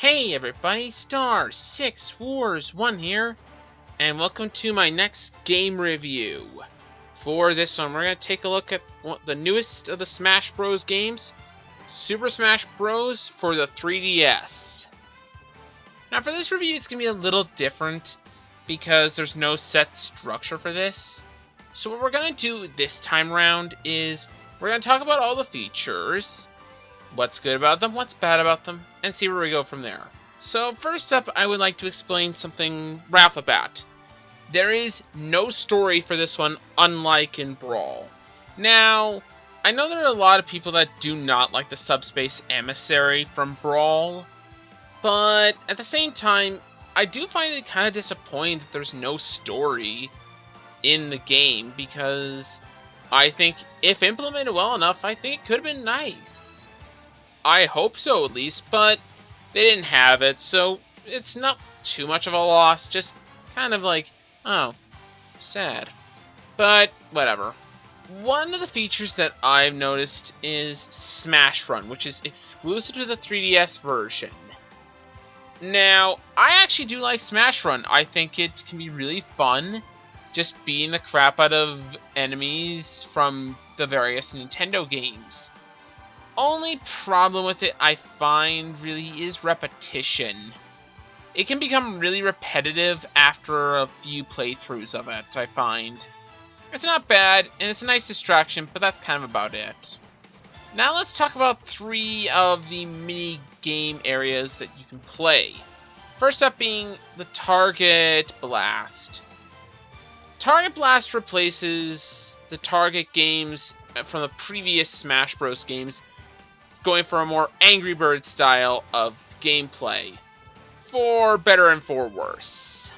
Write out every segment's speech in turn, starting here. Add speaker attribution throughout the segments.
Speaker 1: Hey everybody, Star 6 Wars 1 here, and welcome to my next game review. For this one, we're going to take a look at the newest of the Smash Bros. Games, Super Smash Bros. For the 3DS. Now for this review, it's going to be a little different, because there's no set structure for this. So what we're going to do this time around is, we're going to talk about all the features, what's good about them, what's bad about them, and see where we go from there. So first up, I would like to explain something right off the bat. There is no story for this one, unlike in Brawl. Now, I know there are a lot of people that do not like the Subspace Emissary from Brawl, but at the same time, I do find it kind of disappointing that there's no story in the game, because I think if implemented well enough, I think it could have been nice. I hope so, at least, but they didn't have it, so it's not too much of a loss, just kind of like, oh, sad. But, whatever. One of the features that I've noticed is Smash Run, which is exclusive to the 3DS version. Now, I actually do like Smash Run. I think it can be really fun, just beating the crap out of enemies from the various Nintendo games. Only problem with it I find really is repetition. It can become really repetitive after a few playthroughs of it, I find. It's not bad, and it's a nice distraction, but that's kind of about it. Now let's talk about 3 of the mini game areas that you can play. First up being the Target Blast. Target Blast replaces the Target games from the previous Smash Bros. Games, going for a more Angry Bird style of gameplay, for better and for worse.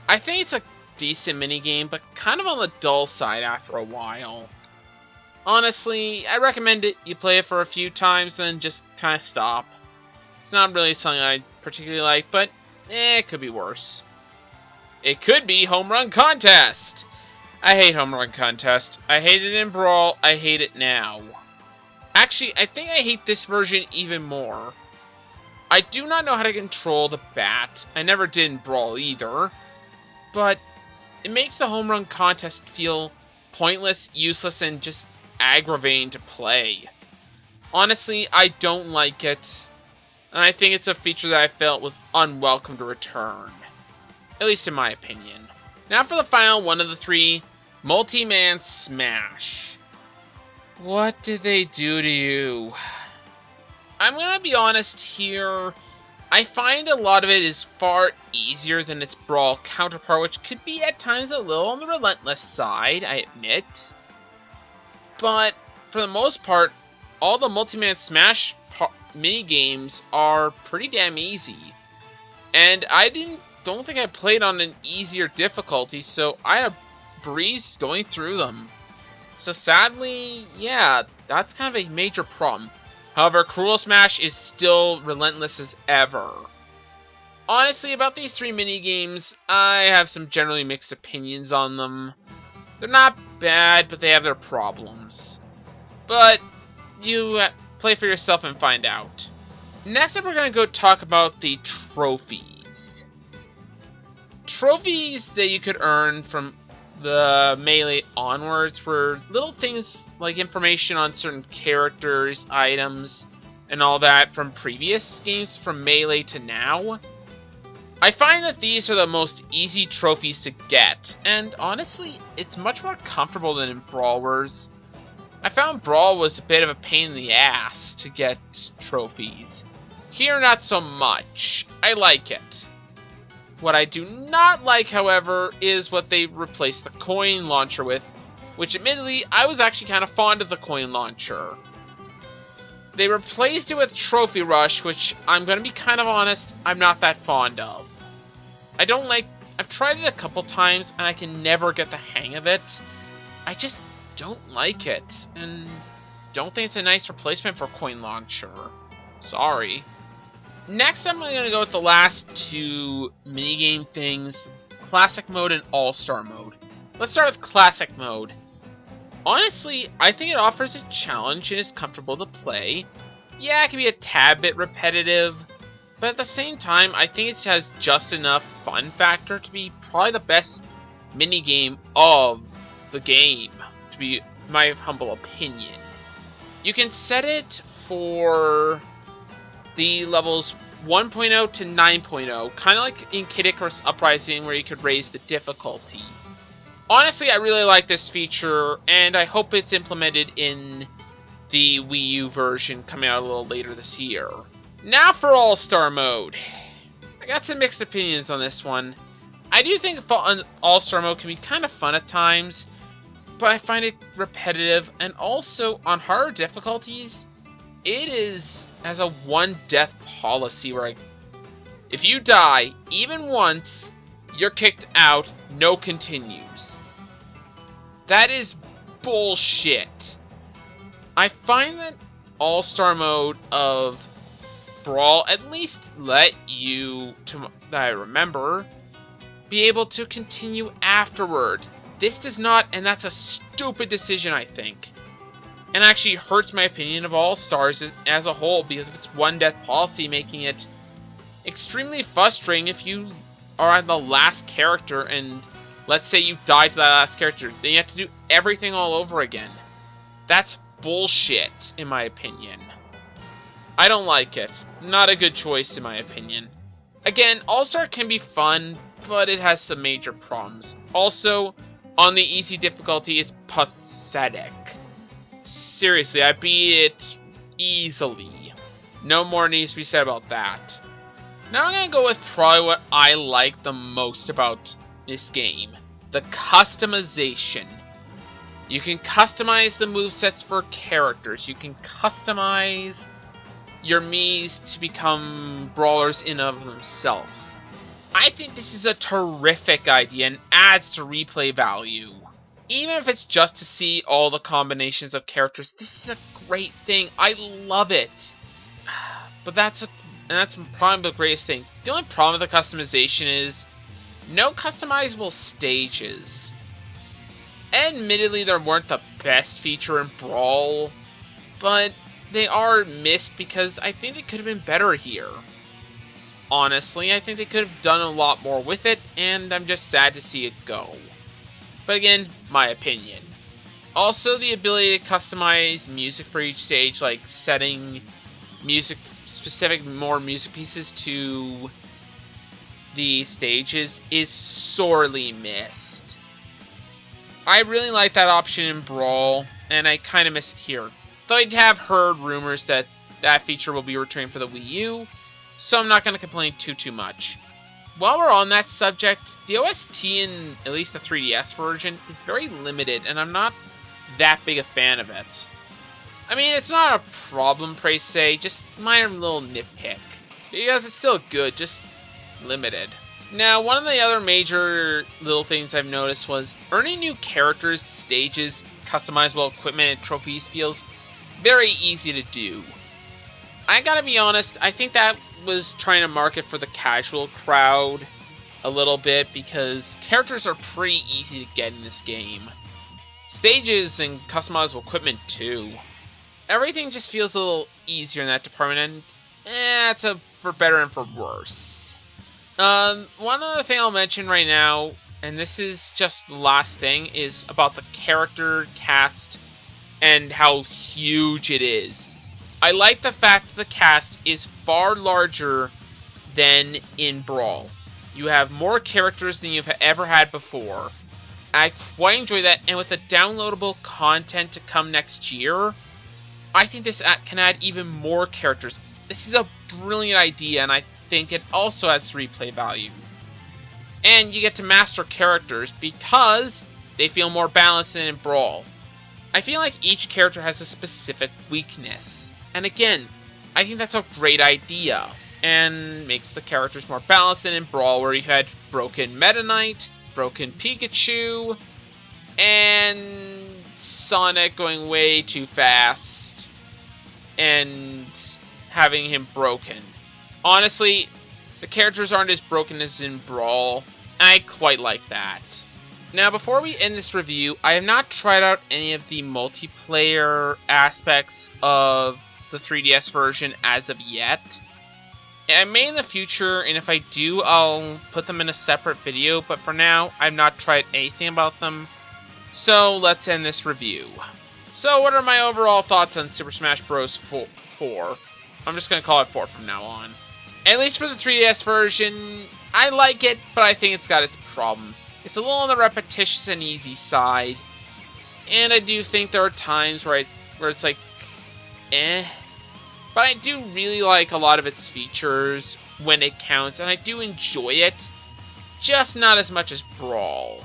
Speaker 1: I think it's a decent minigame, but kind of on the dull side after a while. Honestly, I recommend it. You play it for a few times, then just kind of stop. It's not really something I particularly like, but it could be worse. It could be Home Run Contest! I hate Home Run Contest. I hate it in Brawl, I hate it now. Actually, I think I hate this version even more. I do not know how to control the bat. I never did in Brawl either. But it makes the Home Run Contest feel pointless, useless, and just aggravating to play. Honestly, I don't like it. And I think it's a feature that I felt was unwelcome to return. At least in my opinion. Now for the final one of the 3, Multi-Man Smash. What did they do to you? I'm gonna be honest here. I find a lot of it is far easier than its Brawl counterpart, which could be at times a little on the relentless side, I admit. But for the most part, all the Multi-Man Smash minigames are pretty damn easy. And I don't think I played on an easier difficulty, so I had a breeze going through them. So sadly, yeah, that's kind of a major problem. However, Cruel Smash is still relentless as ever. Honestly, about these 3 minigames, I have some generally mixed opinions on them. They're not bad, but they have their problems. But you play for yourself and find out. Next up, we're going to go talk about the trophies. Trophies that you could earn from the Melee onwards were little things like information on certain characters, items, and all that from previous games from Melee to now. I find that these are the most easy trophies to get, and honestly, it's much more comfortable than in Brawl Wars. I found Brawl was a bit of a pain in the ass to get trophies. Here, not so much. I like it. What I do not like, however, is what they replaced the coin launcher with, which admittedly, I was actually kind of fond of the coin launcher. They replaced it with Trophy Rush, which I'm going to be kind of honest, I'm not that fond of. I've tried it a couple times, and I can never get the hang of it. I just don't like it, and don't think it's a nice replacement for coin launcher. Sorry. Next, I'm going to go with the last 2 minigame things, Classic Mode and All-Star Mode. Let's start with Classic Mode. Honestly, I think it offers a challenge and is comfortable to play. Yeah, it can be a tad bit repetitive, but at the same time, I think it has just enough fun factor to be probably the best minigame of the game, to be my humble opinion. You can set it for the levels 1.0 to 9.0, kind of like in Kid Icarus Uprising where you could raise the difficulty. Honestly, I really like this feature, and I hope it's implemented in the Wii U version coming out a little later this year. Now for All-Star Mode. I got some mixed opinions on this one. I do think All-Star Mode can be kind of fun at times, but I find it repetitive, and also on harder difficulties, it has a one-death policy where if you die even once, you're kicked out, no continues. That is bullshit. I find that All-Star Mode of Brawl at least let you, that I remember, be able to continue afterward. This does not, and that's a stupid decision, I think. And actually hurts my opinion of All-Stars as a whole because of its one-death policy, making it extremely frustrating if you are the last character and let's say you die to that last character, then you have to do everything all over again. That's bullshit, in my opinion. I don't like it. Not a good choice, in my opinion. Again, All-Star can be fun, but it has some major problems. Also, on the easy difficulty, it's pathetic. Seriously, I beat it easily. No more needs to be said about that. Now I'm going to go with probably what I like the most about this game. The customization. You can customize the movesets for characters. You can customize your Miis to become brawlers in of themselves. I think this is a terrific idea and adds to replay value. Even if it's just to see all the combinations of characters, this is a great thing. I love it. But that's probably the greatest thing. The only problem with the customization is no customizable stages. Admittedly, they weren't the best feature in Brawl, but they are missed because I think they could have been better here. Honestly, I think they could have done a lot more with it, and I'm just sad to see it go. But again, my opinion. Also, the ability to customize music for each stage, like setting more music pieces to the stages, is sorely missed. I really like that option in Brawl, and I kind of miss it here. Though I have heard rumors that that feature will be returning for the Wii U, so I'm not going to complain too much. While we're on that subject, the OST in at least the 3DS version is very limited, and I'm not that big a fan of it. I mean, it's not a problem per se, just minor little nitpick. Because it's still good, just limited. Now, one of the other major little things I've noticed was earning new characters, stages, customizable equipment, and trophies feels very easy to do. I gotta be honest, I think that was trying to market for the casual crowd a little bit because characters are pretty easy to get in this game. Stages and customizable equipment too. Everything just feels a little easier in that department, and that's for better and for worse. One other thing I'll mention right now, and this is just the last thing, is about the character cast and how huge it is. I like the fact that the cast is far larger than in Brawl. You have more characters than you've ever had before. I quite enjoy that, and with the downloadable content to come next year, I think this can add even more characters. This is a brilliant idea, and I think it also adds replay value. And you get to master characters because they feel more balanced than in Brawl. I feel like each character has a specific weakness. And again, I think that's a great idea, and makes the characters more balanced than in Brawl, where you had broken Meta Knight, broken Pikachu, and Sonic going way too fast, and having him broken. Honestly, the characters aren't as broken as in Brawl, and I quite like that. Now, before we end this review, I have not tried out any of the multiplayer aspects of the 3DS version as of yet. I may in the future, and if I do, I'll put them in a separate video, but for now, I've not tried anything about them. So, let's end this review. So, what are my overall thoughts on Super Smash Bros. 4? I'm just going to call it 4 from now on. At least for the 3DS version, I like it, but I think it's got its problems. It's a little on the repetitious and easy side, and I do think there are times where it's like, eh. But I do really like a lot of its features when it counts, and I do enjoy it, just not as much as Brawl.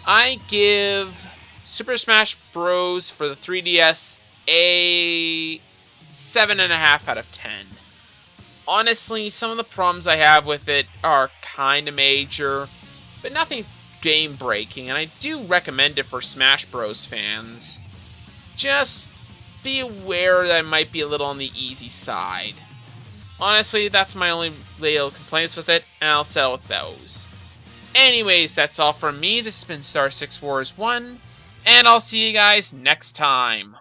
Speaker 1: I give Super Smash Bros. For the 3DS a 7.5 out of 10. Honestly, some of the problems I have with it are kind of major, but nothing game-breaking, and I do recommend it for Smash Bros. Fans. Just be aware that it might be a little on the easy side. Honestly, that's my only little complaints with it, and I'll settle with those. Anyways, that's all from me. This has been Star 6 Wars 1, and I'll see you guys next time.